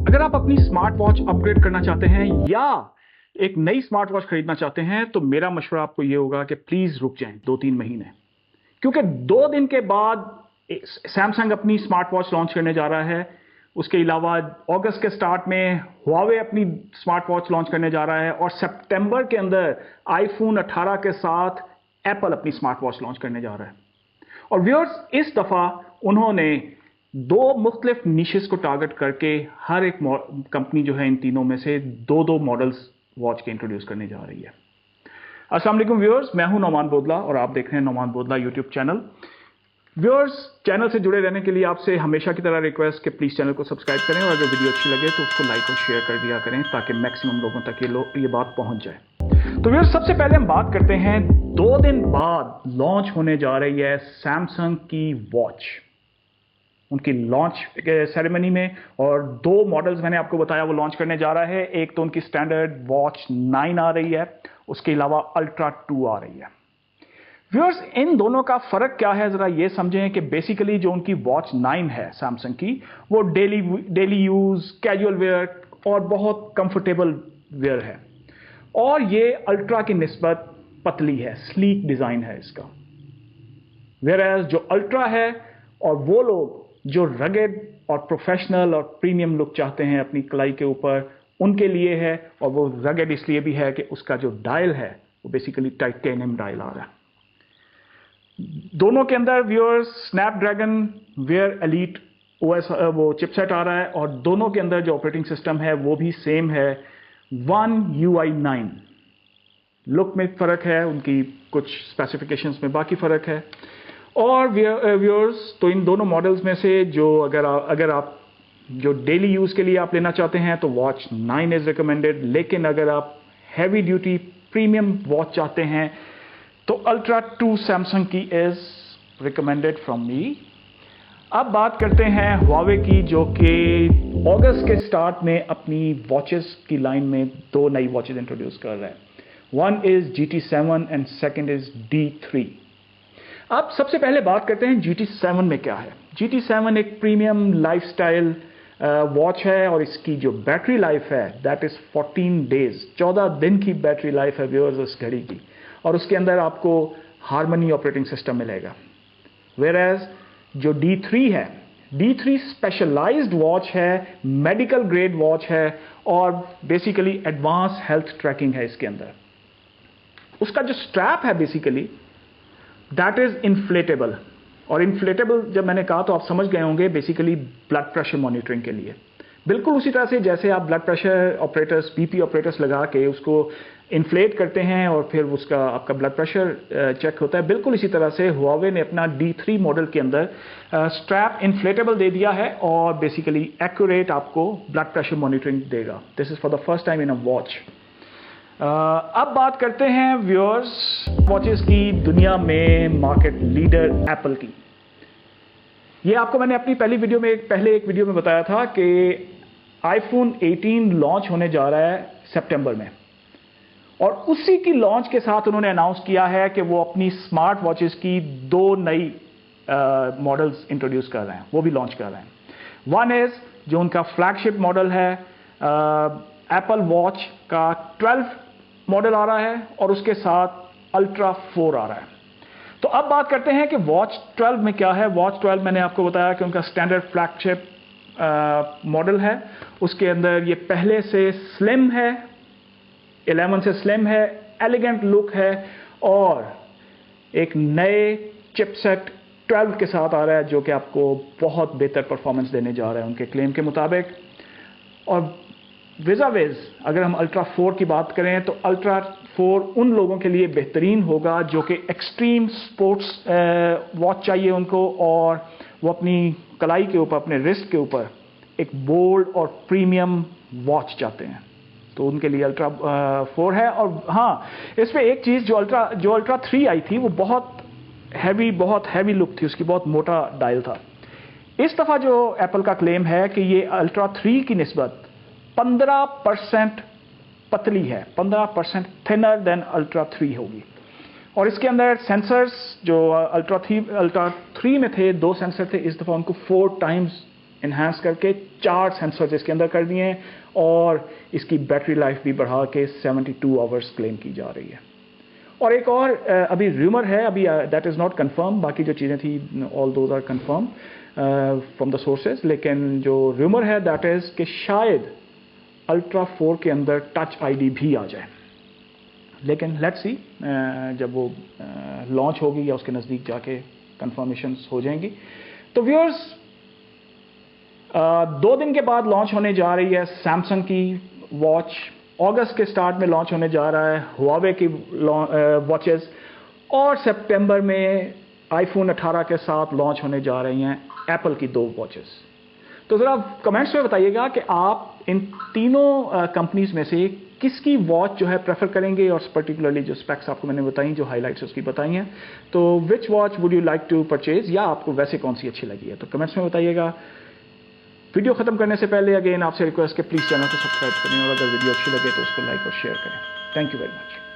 अगर आप अपनी स्मार्ट वॉच अपग्रेड करना चाहते हैं या एक नई स्मार्ट वॉच खरीदना चाहते हैं तो मेरा मशवरा आपको ये होगा कि प्लीज रुक जाएं 2-3 महीने, क्योंकि 2 दिन के बाद सैमसंग अपनी स्मार्ट वॉच लॉन्च करने जा रहा है। उसके अलावा अगस्त के स्टार्ट में हुआवे अपनी स्मार्ट वॉच लॉन्च करने जा रहा है और सितंबर के अंदर आईफोन 18 के साथ एप्पल अपनी स्मार्ट वॉच लॉन्च करने जा रहा है। और व्यूअर्स, इस दफा उन्होंने 2 मुख्तलिफ निशेस को टारगेट करके हर एक कंपनी जो है इन तीनों में से 2-2 मॉडल्स वॉच के इंट्रोड्यूस करने जा रही है। अस्सलाम वालेकुम व्यूअर्स, मैं हूं नौमान बोदला और आप देख रहे हैं Nauman Bodla YouTube channel. Viewers, channel से जुड़े रहने के लिए आपसे हमेशा की तरह रिक्वेस्ट कि प्लीज चैनल को सब्सक्राइब करें और अगर वीडियो अच्छी लगे तो उसको लाइक और शेयर कर दिया करें ताकि मैक्सिमम लोगों तक ये बात पहुंच जाए। तो व्यूअर्स, सबसे पहले हम बात करते हैं 2 दिन बाद लॉन्च होने जा रही है सैमसंग की वॉच, उनकी लॉन्च सेरेमनी में। और 2 मॉडल्स मैंने आपको बताया वो लॉन्च करने जा रहा है। एक तो उनकी स्टैंडर्ड वॉच 9 आ रही है, उसके अलावा अल्ट्रा 2 आ रही है। व्यूअर्स, इन दोनों का फर्क क्या है जरा ये समझें कि बेसिकली जो उनकी वॉच 9 है सैमसंग की, वो डेली यूज, कैजुअल वेयर और बहुत कंफर्टेबल वेयर है। और ये अल्ट्रा की निस्बत पतली है, स्लीक डिजाइन है इसका। वेयर जो अल्ट्रा है और वो लोग जो रगेड और प्रोफेशनल और प्रीमियम लुक चाहते हैं अपनी कलाई के ऊपर, उनके लिए है। और वो रगेड इसलिए भी है कि उसका जो डायल है वो बेसिकली टाइटेनियम डायल आ रहा है। दोनों के अंदर व्यूअर्स स्नैपड्रैगन वेयर एलीट ओएस वो चिपसेट आ रहा है और दोनों के अंदर जो ऑपरेटिंग सिस्टम है वो भी सेम है, One UI 9। लुक में फर्क है, उनकी कुछ स्पेसिफिकेशंस में बाकी फर्क है। और व्यूअर्स, तो इन दोनों मॉडल्स में से जो अगर आप जो डेली यूज के लिए आप लेना चाहते हैं तो वॉच 9 इज रिकमेंडेड, लेकिन अगर आप हैवी ड्यूटी प्रीमियम वॉच चाहते हैं तो अल्ट्रा 2 सैमसंग की इज रिकमेंडेड फ्रॉम मी। अब बात करते हैं हुआवे की, जो कि अगस्त के स्टार्ट में अपनी वॉचेस की लाइन में 2 नई वॉचेस इंट्रोड्यूस कर रहा है। One is GT7 and second is D3। अब सबसे पहले बात करते हैं GT7 में क्या है। GT7 एक प्रीमियम लाइफस्टाइल वॉच है और इसकी जो बैटरी लाइफ है दैट इज 14 डेज, 14 दिन की बैटरी लाइफ है व्यूअर्स उस घड़ी की। और उसके अंदर आपको हार्मनी ऑपरेटिंग सिस्टम मिलेगा। वेयर जो D3 है, D3 स्पेशलाइज्ड वॉच है, मेडिकल ग्रेड वॉच है और बेसिकली एडवांस हेल्थ ट्रैकिंग है इसके अंदर। उसका जो स्ट्रैप है बेसिकली दैट इज इन्फ्लेटेबल। और इन्फ्लेटेबल जब मैंने कहा तो आप समझ गए होंगे, बेसिकली ब्लड प्रेशर मॉनिटरिंग के लिए। बिल्कुल उसी तरह से जैसे आप blood pressure operators, BP operators लगा के उसको इन्फ्लेट करते हैं और फिर उसका आपका ब्लड प्रेशर चेक होता है, बिल्कुल इसी तरह से हुआवे ने अपना D3 मॉडल के अंदर स्ट्रैप इन्फ्लेटेबल दे दिया है और बेसिकली एक्यूरेट आपको ब्लड प्रेशर मॉनिटरिंग देगा। This is for the first time in a watch. अब बात करते हैं व्यूअर्स वॉचेस की दुनिया में मार्केट लीडर एप्पल की। ये आपको मैंने अपनी पहले एक वीडियो में बताया था कि आईफोन 18 लॉन्च होने जा रहा है सितंबर में और उसी की लॉन्च के साथ उन्होंने अनाउंस किया है कि वो अपनी स्मार्ट वॉचेस की 2 नई मॉडल्स इंट्रोड्यूस कर रहे हैं, वो भी लॉन्च कर रहे हैं। वन इज जो उनका फ्लैगशिप मॉडल है, एप्पल वॉच का 12 मॉडल आ रहा है और उसके साथ अल्ट्रा 4 आ रहा है। तो अब बात करते हैं कि वॉच 12 में क्या है। वॉच 12 मैंने आपको बताया कि उनका स्टैंडर्ड फ्लैगशिप मॉडल है। उसके अंदर ये पहले से स्लिम है, 11 से स्लिम है, एलिगेंट लुक है और एक नए चिपसेट 12 के साथ आ रहा है जो कि आपको बहुत बेहतर परफॉर्मेंस देने जा रहा है उनके क्लेम के मुताबिक। और विज़ाविज़ अगर हम अल्ट्रा 4 की बात करें तो अल्ट्रा 4 उन लोगों के लिए बेहतरीन होगा जो कि एक्सट्रीम स्पोर्ट्स वॉच चाहिए उनको और वो अपनी कलाई के ऊपर, अपने रिस्ट के ऊपर एक बोल्ड और प्रीमियम वॉच चाहते हैं, तो उनके लिए अल्ट्रा 4 है। और हाँ, इस पे एक चीज़ जो अल्ट्रा 3 आई थी वो बहुत हैवी लुक थी, उसकी बहुत मोटा डायल था। इस दफ़ा जो एप्पल का क्लेम है कि ये अल्ट्रा 3 की निस्बत 15% पतली है, 15% थिनर देन अल्ट्रा 3 होगी। और इसके अंदर सेंसर्स जो अल्ट्रा 3 में थे 2 सेंसर थे, इस दफ़ा उनको 4 टाइम्स इन्हांस करके 4 सेंसर्स इसके अंदर कर दिए हैं और इसकी बैटरी लाइफ भी बढ़ा के 72 आवर्स क्लेम की जा रही है। और एक और अभी रूमर है, अभी दैट इज़ नॉट कंफर्म, बाकी जो चीज़ें थी all those are confirm from the sources, लेकिन जो रूमर है दैट इज़ कि शायद अल्ट्रा 4 के अंदर टच आईडी भी आ जाए, लेकिन लेट्स सी जब वो लॉन्च होगी या उसके नज़दीक जाके कंफर्मेशन हो जाएंगी। तो व्यूअर्स 2 दिन के बाद लॉन्च होने जा रही है सैमसंग की वॉच, अगस्त के स्टार्ट में लॉन्च होने जा रहा है हुआवे की वॉचेस, और सितंबर में आईफोन 18 के साथ लॉन्च होने जा रही हैं एप्पल की 2 वॉचेस। तो ज़रा कमेंट्स में बताइएगा कि आप इन तीनों कंपनीज में से किसकी वॉच जो है प्रेफर करेंगे, और पर्टिकुलरली जो स्पेक्स आपको मैंने बताई, जो हाइलाइट्स उसकी बताई हैं, तो which watch would you like to purchase, या आपको वैसे कौन सी अच्छी लगी है, तो कमेंट्स में बताइएगा। वीडियो खत्म करने से पहले अगेन आपसे रिक्वेस्ट कि प्लीज़ चैनल को सब्सक्राइब करें, और अगर वीडियो अच्छी लगे तो उसको लाइक और शेयर करें। Thank you very much.